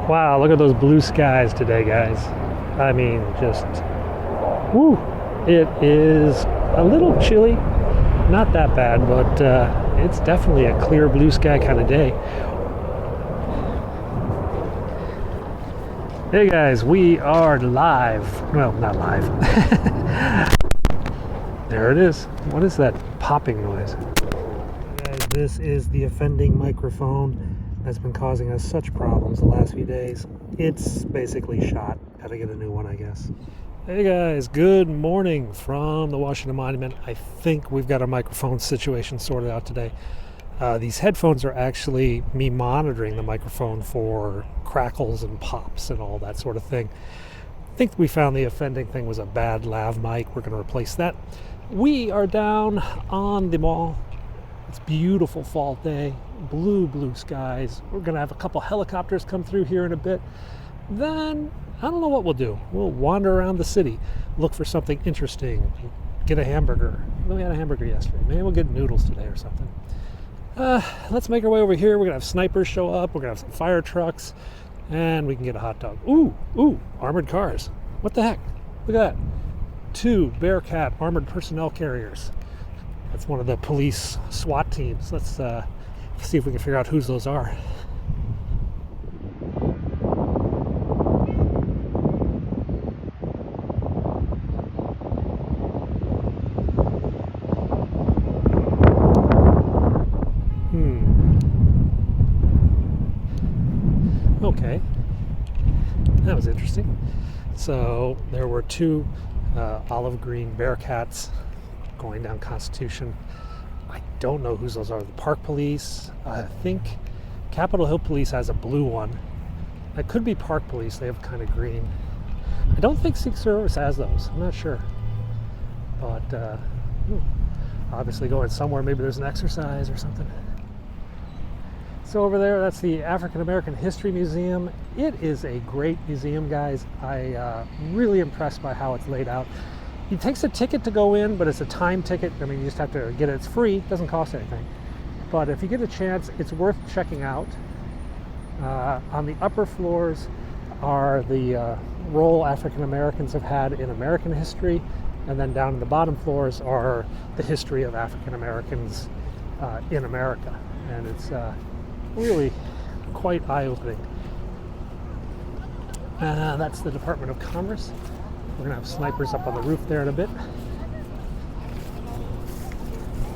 Wow, look at those blue skies today, guys. I mean, just, woo! It is a little chilly. Not that bad, but it's definitely a clear blue sky kind of day. Hey guys, we are live. Well, not live. There it is. What is that popping noise? Guys, this is the offending microphone that's been causing us such problems the last few days. It's basically shot. Gotta get a new one, I guess. Hey guys, good morning from the Washington Monument. I think we've got our microphone situation sorted out today. These headphones are actually me monitoring the microphone for crackles and pops and all that sort of thing. I think we found the offending thing was a bad lav mic. We're going to replace that. We are down on the mall. It's a beautiful fall day, blue skies. We're going to have a couple helicopters come through here in a bit. Then, I don't know what we'll do. We'll wander around the city, look for something interesting, get a hamburger. We had a hamburger yesterday. Maybe we'll get noodles today or something. Let's make our way over here. We're going to have snipers show up. We're going to have some fire trucks, and we can get a hot dog. Ooh, armored cars. What the heck? Look at that. 2 Bearcat armored personnel carriers. That's one of the police SWAT teams. Let's see if we can figure out whose those are. Okay, that was interesting. So there were 2 olive green Bearcats going down Constitution. I don't know whose those are. The Park Police. I think Capitol Hill Police has a blue one. That could be Park Police. They have kind of green. I don't think Secret Service has those. I'm not sure. But obviously going somewhere. Maybe there's an exercise or something. So over there, that's the African American History Museum. It is a great museum, guys. I really impressed by how it's laid out. It takes a ticket to go in, but it's a time ticket. I mean, you just have to get it. It's free. It doesn't cost anything. But if you get a chance, it's worth checking out. On the upper floors are the role African Americans have had in American history. And then down in the bottom floors are the history of African Americans in America. And it's really quite eye-opening. That's the Department of Commerce. We're going to have snipers up on the roof there in a bit.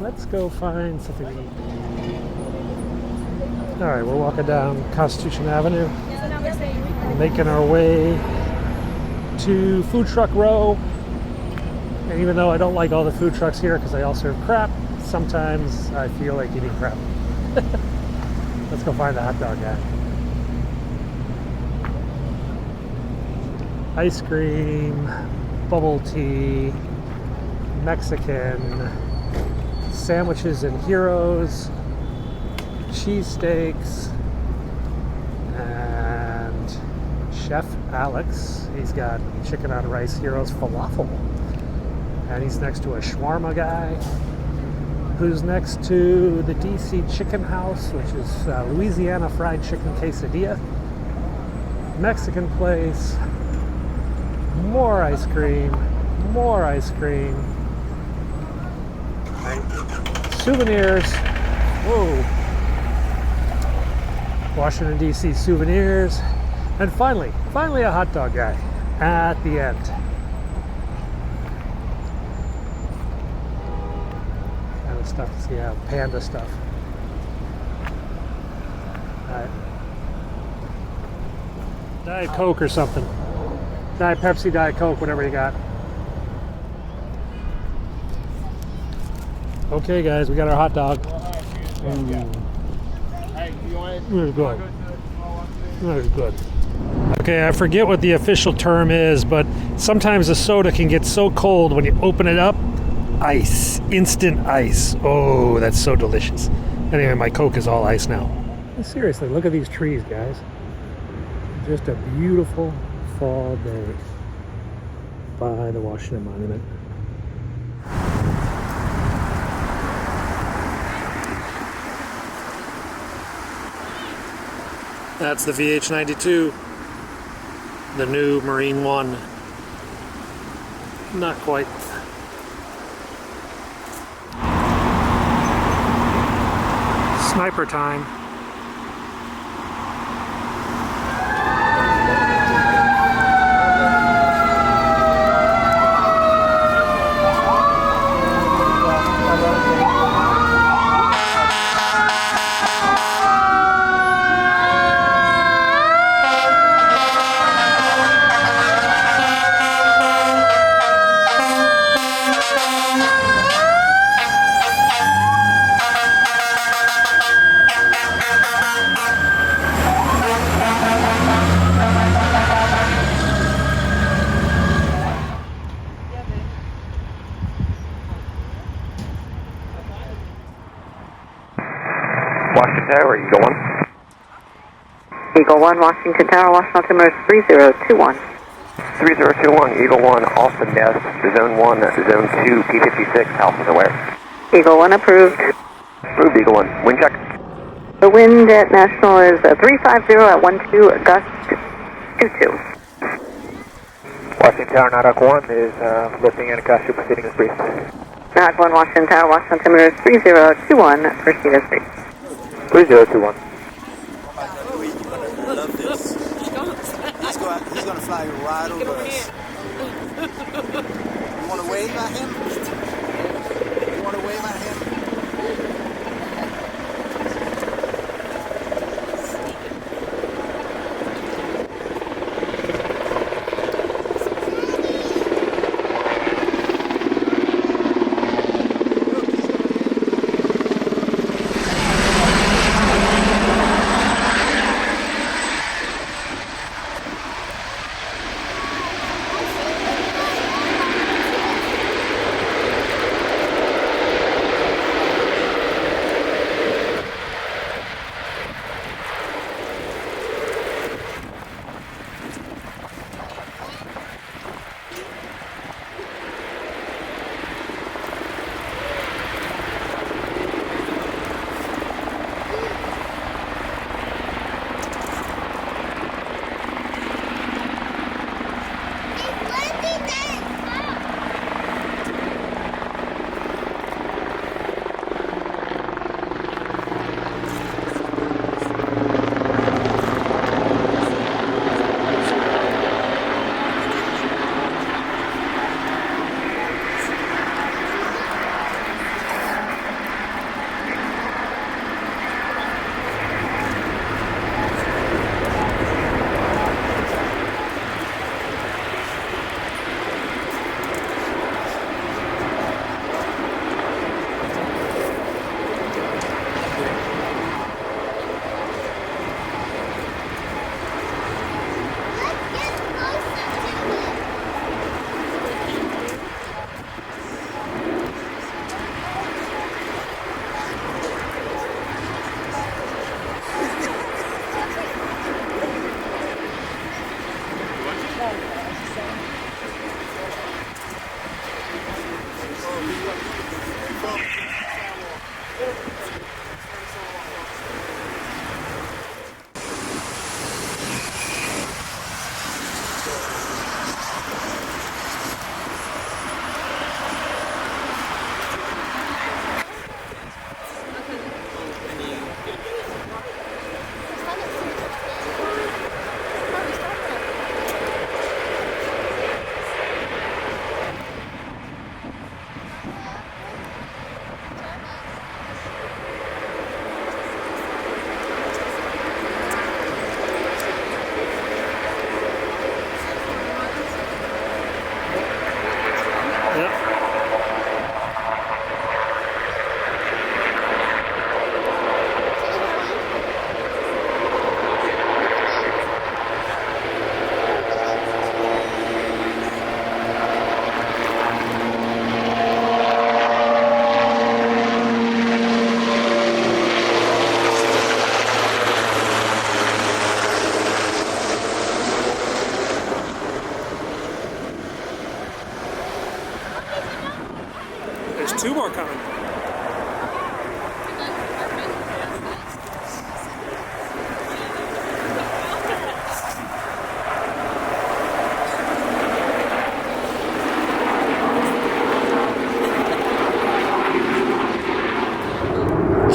Let's go find something to eat. All right, we're walking down Constitution Avenue, making our way to Food Truck Row. And even though I don't like all the food trucks here because they all serve crap, sometimes I feel like eating crap. Let's go find the hot dog guy. Ice cream, bubble tea, Mexican, sandwiches and heroes, cheesesteaks, and Chef Alex. He's got chicken on rice heroes falafel. And he's next to a shawarma guy, who's next to the DC Chicken House, which is Louisiana fried chicken quesadilla, Mexican place, more ice cream, souvenirs, whoa, Washington DC souvenirs, and finally a hot dog guy at the end. Stuff, yeah, panda stuff. Alright. Diet Coke or something. Diet Pepsi, Diet Coke, whatever you got. Okay, guys, we got our hot dog. That's good. Okay, I forget what the official term is, but sometimes the soda can get so cold when you open it up. Ice, instant ice. Oh, that's so delicious. Anyway, my Coke is all ice now. Seriously, look at these trees, guys. Just a beautiful fall day by the Washington Monument. That's the VH92, the new Marine One. Not quite. Sniper time. Washington Tower, Eagle 1. Eagle 1, Washington Tower, Washington altimeter 3021. 3021, Eagle 1, off the nest, Zone 1, Zone 2, P56, Alpha aware. Eagle 1 approved. Approved, Eagle 1. Wind check. The wind at National is 350 at 12, gust 22. Washington Tower, Nodok 1 is lifting and gust proceeding as briefed. Nodok 1, Washington Tower, Washington altimeter 3021, proceed as briefed. 3021. Love this. He's gonna fly right over us. You wanna wave at him? You wanna wave at him?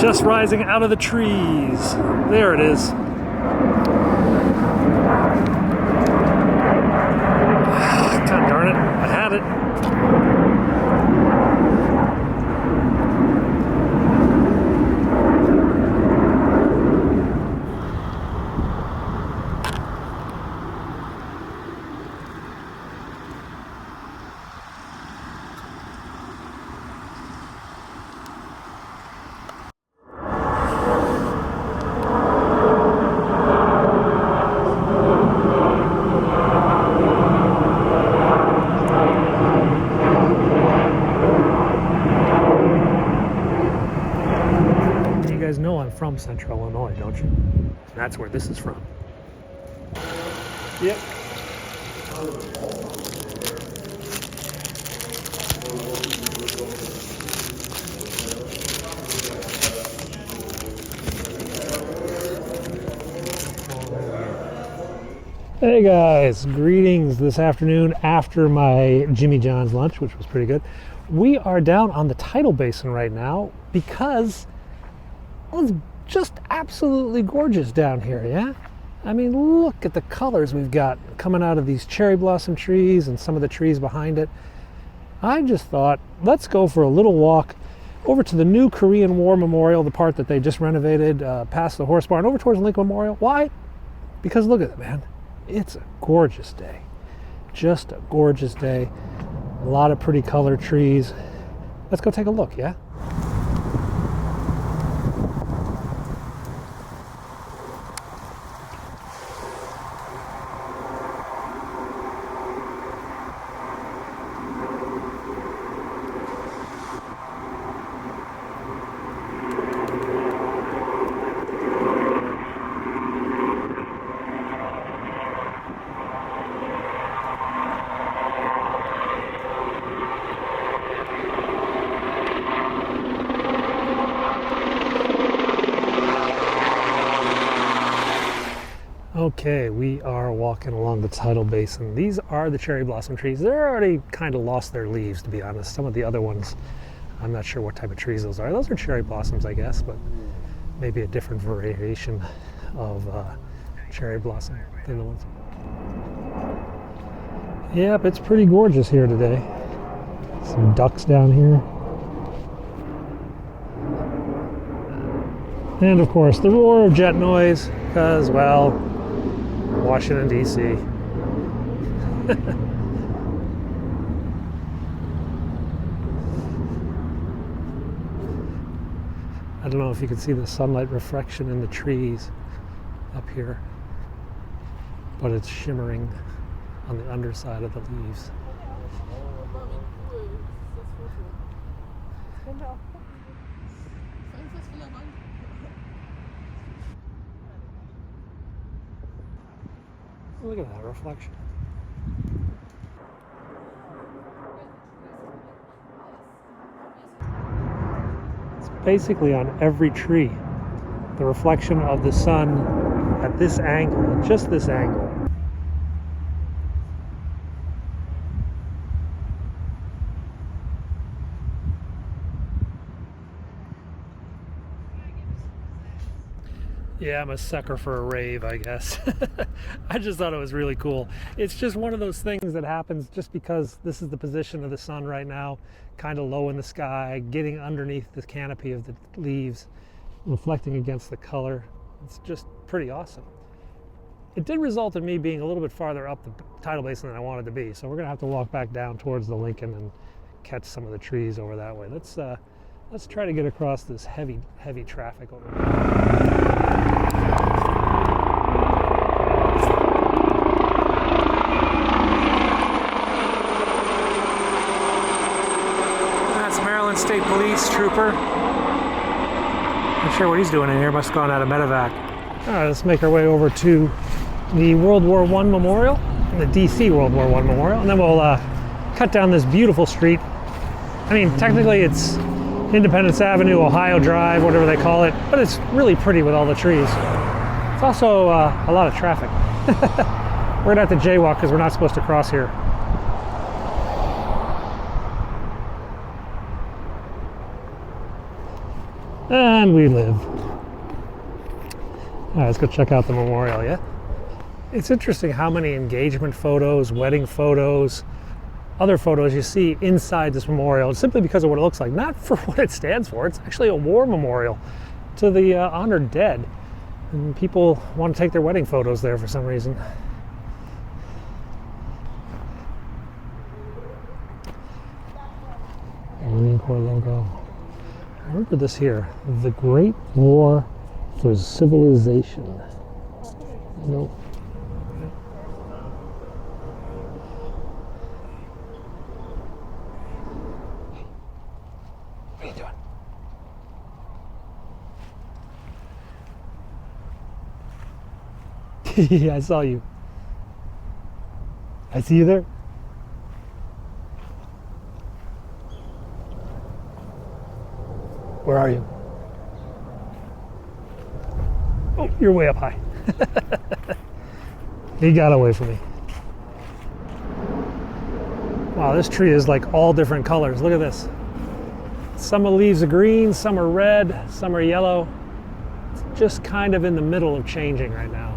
just rising out of the trees. There it is. God darn it, I had it. From Central Illinois, don't you? And that's where this is from. Yep. Hey guys, greetings this afternoon after my Jimmy John's lunch, which was pretty good. We are down on the Tidal Basin right now because it's just absolutely gorgeous down here, yeah? I mean, look at the colors we've got coming out of these cherry blossom trees and some of the trees behind it. I just thought, let's go for a little walk over to the new Korean War Memorial, the part that they just renovated, past the horse barn, over towards Lincoln Memorial. Why? Because look at it, man. It's a gorgeous day. Just a gorgeous day. A lot of pretty colored trees. Let's go take a look, yeah? Okay, we are walking along the Tidal Basin. These are the cherry blossom trees. They're already kind of lost their leaves, to be honest. Some of the other ones, I'm not sure what type of trees those are. Those are cherry blossoms, I guess, but maybe a different variation of cherry blossom than the ones. Yep, it's pretty gorgeous here today. Some ducks down here. And of course, the roar of jet noise, because, well, Washington, D.C. I don't know if you can see the sunlight reflection in the trees up here, but it's shimmering on the underside of the leaves. Look at that reflection. It's basically on every tree. The reflection of the sun at this angle, just this angle. Yeah, I'm a sucker for a rave, I guess. I just thought it was really cool. It's just one of those things that happens just because this is the position of the sun right now, kind of low in the sky, getting underneath the canopy of the leaves, reflecting against the color. It's just pretty awesome. It did result in me being a little bit farther up the Tidal Basin than I wanted to be, so we're gonna have to walk back down towards the Lincoln and catch some of the trees over that way. Let's try to get across this heavy traffic over there. State Police trooper. Not sure what he's doing in here. Must have gone out of medevac. All right, let's make our way over to the World War I Memorial, the DC World War I Memorial, and then we'll cut down this beautiful street. I mean, technically it's Independence Avenue, Ohio Drive, whatever they call it, but it's really pretty with all the trees. It's also a lot of traffic. We're gonna have to jaywalk because we're not supposed to cross here. And we live. All right, let's go check out the memorial, yeah? It's interesting how many engagement photos, wedding photos, other photos you see inside this memorial, simply because of what it looks like, not for what it stands for. It's actually a war memorial to the honored dead. And people want to take their wedding photos there for some reason. Marine Corps logo. I remember this here, the Great War for Civilization. Nope. What are you doing? Yeah, I saw you. I see you there. Where are you? Oh, you're way up high. He got away from me. Wow, this tree is like all different colors. Look at this. Some of the leaves are green, some are red, some are yellow. It's just kind of in the middle of changing right now.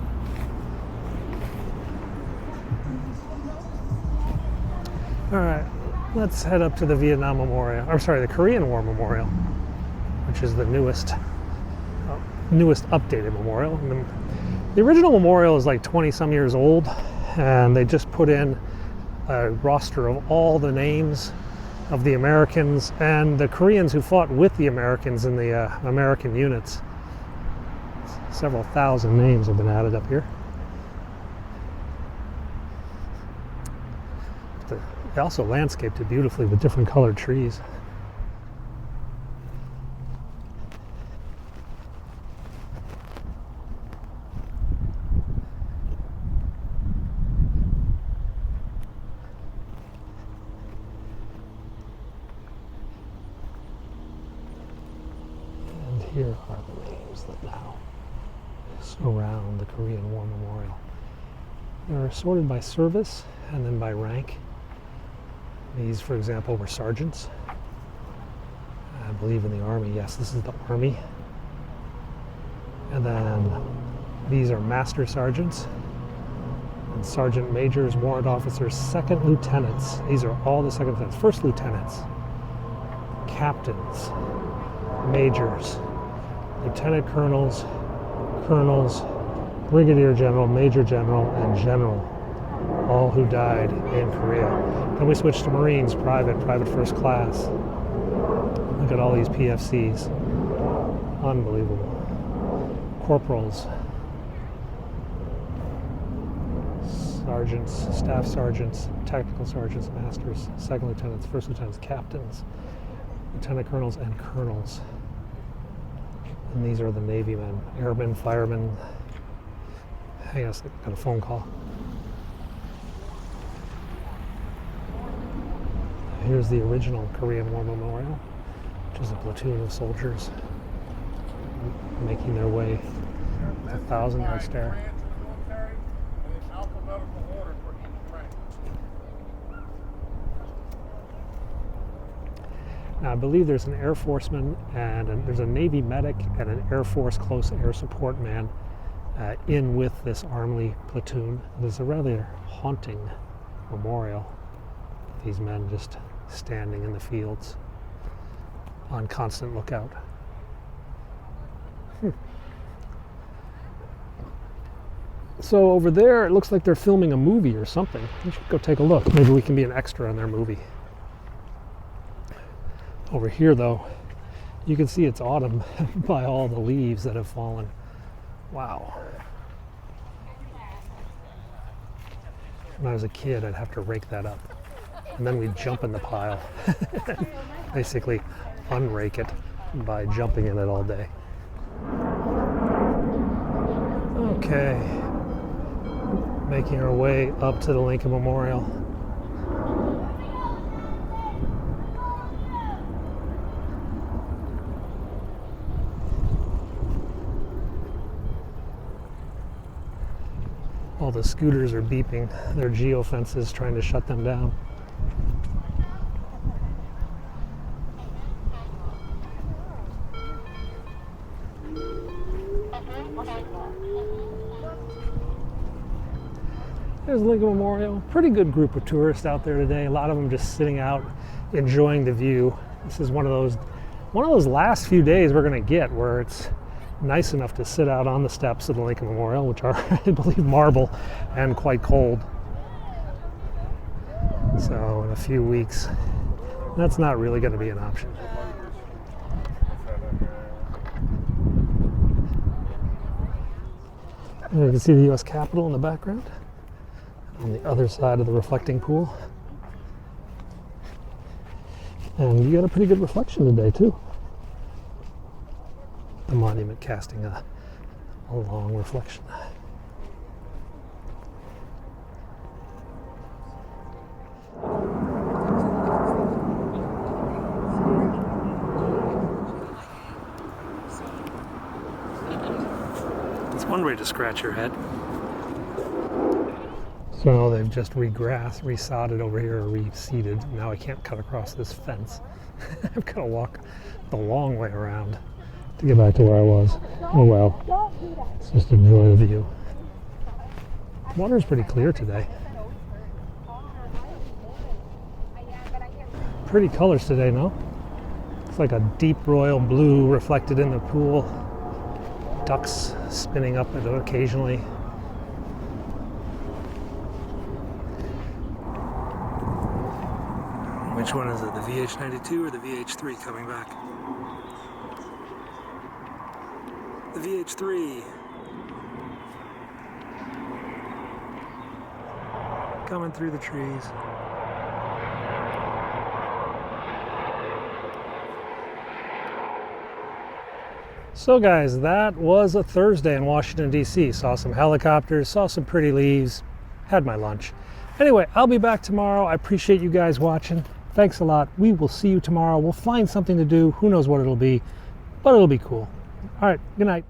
All right, let's head up to the Vietnam Memorial. I'm sorry, the Korean War Memorial, which is the newest updated memorial. And the original memorial is like 20 some years old, and they just put in a roster of all the names of the Americans and the Koreans who fought with the Americans in the American units. Several thousand names have been added up here. They also landscaped it beautifully with different colored trees. And here are the names that now surround the Korean War Memorial. They're sorted by service and then by rank. These, for example, were sergeants. I believe in the Army. Yes, this is the Army. And then these are master sergeants and sergeant majors, warrant officers, second lieutenants. These are all the second lieutenants. First lieutenants, captains, majors, lieutenant colonels, colonels, brigadier general, major general, and general. All who died in Korea. Then we switched to Marines, private first class. Look at all these PFCs. Unbelievable. Corporals, sergeants, staff sergeants, technical sergeants, masters, second lieutenants, first lieutenants, captains, lieutenant colonels, and colonels. And these are the Navy men, airmen, firemen. Hang on a second, got a phone call. Here's the original Korean War Memorial, which is a platoon of soldiers making their way 1,000-yard stare. Now, I believe there's an Air Forceman and there's a Navy medic and an Air Force close air support man in with this Army platoon. There's a rather haunting memorial. These men just standing in the fields on constant lookout. So over there, it looks like they're filming a movie or something. We should go take a look. Maybe we can be an extra in their movie. Over here, though, you can see it's autumn by all the leaves that have fallen. Wow. When I was a kid, I'd have to rake that up. And then we'd jump in the pile. Basically, unrake it by jumping in it all day. Okay. Making our way up to the Lincoln Memorial. All the scooters are beeping. Their geofences trying to shut them down. There's Lincoln Memorial. Pretty good group of tourists out there today. A lot of them just sitting out, enjoying the view. This is one of those last few days we're going to get where it's nice enough to sit out on the steps of the Lincoln Memorial, which are, I believe, marble and quite cold. So in a few weeks, that's not really going to be an option. And you can see the U.S. Capitol in the background on the other side of the reflecting pool. And you got a pretty good reflection today, too. The monument casting a long reflection. It's one way to scratch your head. So they've just resodded over here, or reseeded. Now I can't cut across this fence. I've got to walk the long way around to get back to where I was. Oh well, let's just enjoy the view. Water's pretty clear today. Pretty colors today, no? It's like a deep royal blue reflected in the pool. Ducks spinning up at it occasionally. Which one is it, the VH92 or the VH3 coming back? The VH3. Coming through the trees. So guys, that was a Thursday in Washington, D.C. Saw some helicopters, saw some pretty leaves, had my lunch. Anyway, I'll be back tomorrow. I appreciate you guys watching. Thanks a lot. We will see you tomorrow. We'll find something to do. Who knows what it'll be, but it'll be cool. All right, good night.